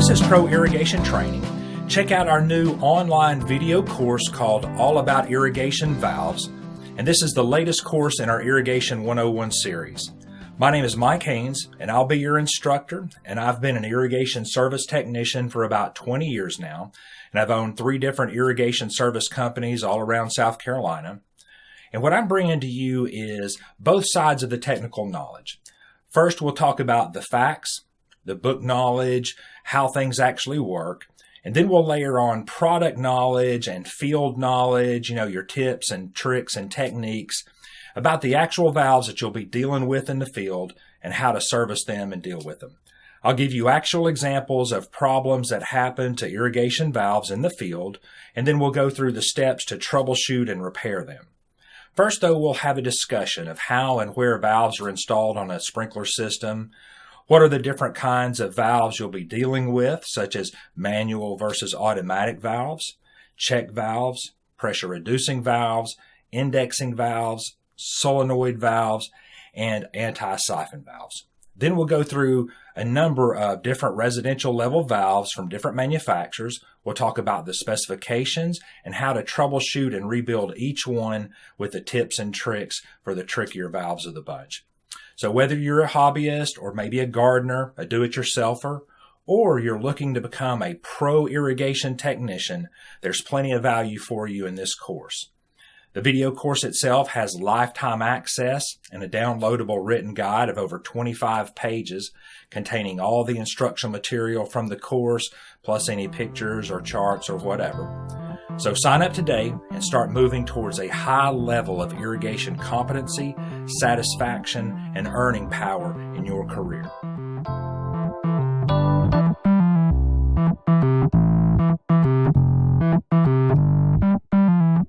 This is Pro Irrigation Training. Check out our new online video course called All About Irrigation Valves, and this is the latest course in our Irrigation 101 series. My name is Mike Haynes, and I'll be your instructor, and I've been an irrigation service technician for about 20 years now, and I've owned 3 different irrigation service companies all around South Carolina. And what I'm bringing to you is both sides of the technical knowledge. First, we'll talk about the facts, the book knowledge, how things actually work, and then we'll layer on product knowledge and field knowledge, your tips and tricks and techniques about the actual valves that you'll be dealing with in the field and how to service them and deal with them. I'll give you actual examples of problems that happen to irrigation valves in the field, and then we'll go through the steps to troubleshoot and repair them. First, though, we'll have a discussion of how and where valves are installed on a sprinkler system. What are the different kinds of valves you'll be dealing with, such as manual versus automatic valves, check valves, pressure-reducing valves, indexing valves, solenoid valves, and anti-siphon valves. Then we'll go through a number of different residential level valves from different manufacturers. We'll talk about the specifications and how to troubleshoot and rebuild each one with the tips and tricks for the trickier valves of the bunch. So whether you're a hobbyist or maybe a gardener, a do-it-yourselfer, or you're looking to become a pro irrigation technician, there's plenty of value for you in this course. The video course itself has lifetime access and a downloadable written guide of over 25 pages containing all the instructional material from the course, plus any pictures or charts or whatever. So sign up today and start moving towards a high level of irrigation competency, satisfaction, and earning power in your career.